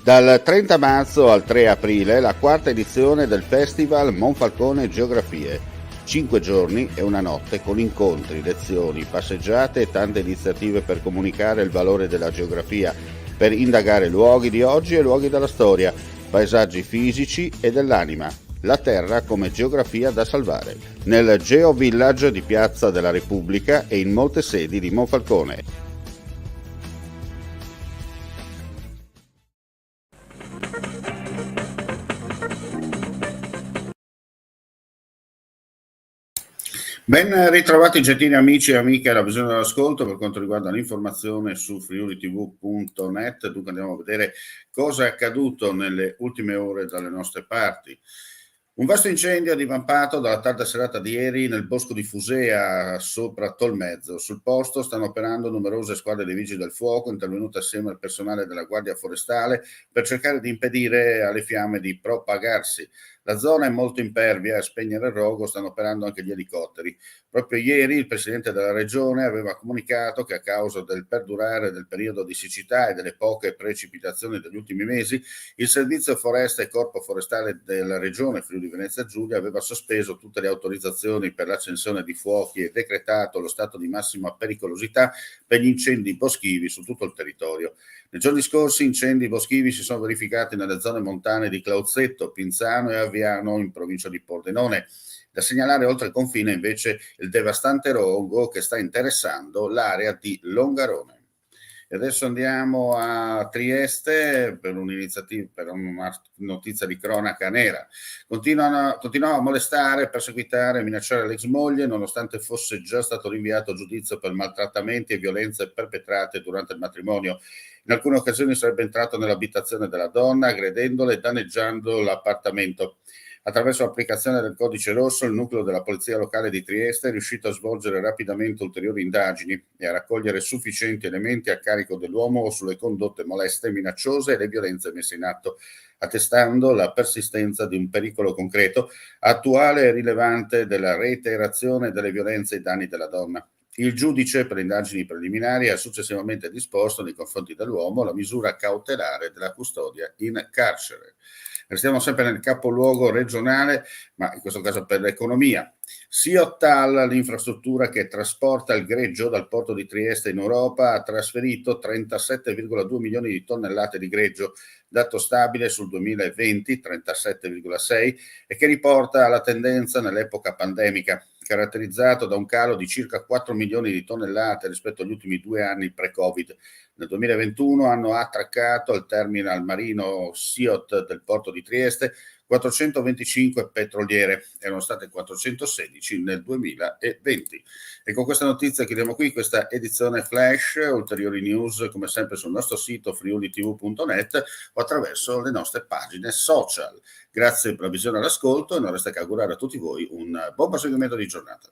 Dal 30 marzo al 3 aprile la quarta edizione del Festival Monfalcone Geografie. 5 giorni e una notte con incontri, lezioni, passeggiate e tante iniziative per comunicare il valore della geografia, per indagare luoghi di oggi e luoghi della storia, paesaggi fisici e dell'anima. La terra come geografia da salvare, nel Geo Village di Piazza della Repubblica e in molte sedi di Monfalcone. Ben ritrovati gentili amici e amiche alla visione dell'ascolto per quanto riguarda l'informazione su friulitv.net. Dunque andiamo a vedere cosa è accaduto nelle ultime ore dalle nostre parti. Un vasto incendio divampato dalla tarda serata di ieri nel bosco di Fusea sopra Tolmezzo. Sul posto stanno operando numerose squadre di vigili del fuoco intervenute assieme al personale della Guardia Forestale per cercare di impedire alle fiamme di propagarsi. La zona è molto impervia e a spegnere il rogo stanno operando anche gli elicotteri. Proprio ieri il presidente della regione aveva comunicato che a causa del perdurare del periodo di siccità e delle poche precipitazioni degli ultimi mesi, il servizio foresta e corpo forestale della regione Friuli Venezia Giulia aveva sospeso tutte le autorizzazioni per l'accensione di fuochi e decretato lo stato di massima pericolosità per gli incendi boschivi su tutto il territorio. Nei giorni scorsi incendi boschivi si sono verificati nelle zone montane di Clauzetto, Pinzano e Aviano in provincia di Pordenone. Da segnalare oltre il confine invece il devastante rogo che sta interessando l'area di Longarone. E adesso andiamo a Trieste per un'iniziativa, per una notizia di cronaca nera. Continuava a molestare, perseguitare e minacciare l'ex moglie nonostante fosse già stato rinviato a giudizio per maltrattamenti e violenze perpetrate durante il matrimonio. In alcune occasioni sarebbe entrato nell'abitazione della donna, aggredendole e danneggiando l'appartamento. Attraverso l'applicazione del codice rosso, il nucleo della Polizia Locale di Trieste è riuscito a svolgere rapidamente ulteriori indagini e a raccogliere sufficienti elementi a carico dell'uomo sulle condotte moleste, minacciose e le violenze messe in atto, attestando la persistenza di un pericolo concreto, attuale e rilevante della reiterazione delle violenze ai danni della donna. Il giudice per le indagini preliminari ha successivamente disposto nei confronti dell'uomo la misura cautelare della custodia in carcere. Restiamo sempre nel capoluogo regionale, ma in questo caso per l'economia. Siottal, l'infrastruttura che trasporta il greggio dal porto di Trieste in Europa, ha trasferito 37,2 milioni di tonnellate di greggio, dato stabile sul 2020, 37,6, e che riporta alla tendenza nell'epoca pandemica, caratterizzato da un calo di circa 4 milioni di tonnellate rispetto agli ultimi 2 anni pre-Covid. Nel 2021 hanno attraccato al terminal marino Siot del porto di Trieste 425 petroliere, erano state 416 nel 2020. E con questa notizia chiudiamo qui questa edizione flash. Ulteriori news come sempre sul nostro sito friulitv.net o attraverso le nostre pagine social. Grazie per la visione e l'ascolto e non resta che augurare a tutti voi un buon proseguimento di giornata.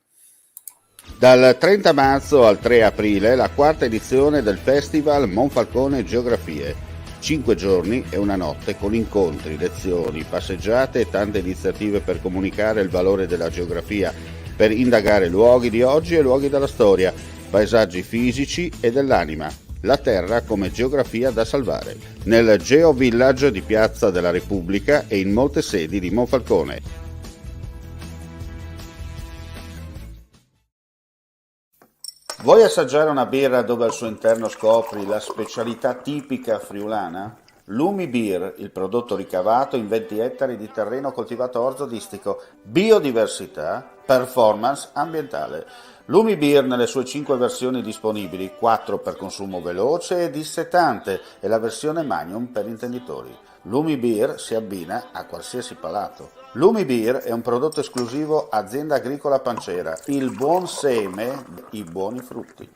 Dal 30 marzo al 3 aprile la quarta edizione del Festival Monfalcone Geografie. 5 giorni e una notte con incontri, lezioni, passeggiate e tante iniziative per comunicare il valore della geografia, per indagare luoghi di oggi e luoghi della storia, paesaggi fisici e dell'anima. La terra come geografia da salvare, nel Geo Village di Piazza della Repubblica e in molte sedi di Monfalcone. Vuoi assaggiare una birra dove al suo interno scopri la specialità tipica friulana? Lumi Beer, il prodotto ricavato in 20 ettari di terreno coltivato a orzo distico, biodiversità, performance ambientale. Lumi Beer nelle sue 5 versioni disponibili, 4 per consumo veloce e dissetante e la versione Magnum per intenditori. Lumi Beer si abbina a qualsiasi palato. Lumi Beer è un prodotto esclusivo Azienda Agricola Pancera, il buon seme, i buoni frutti.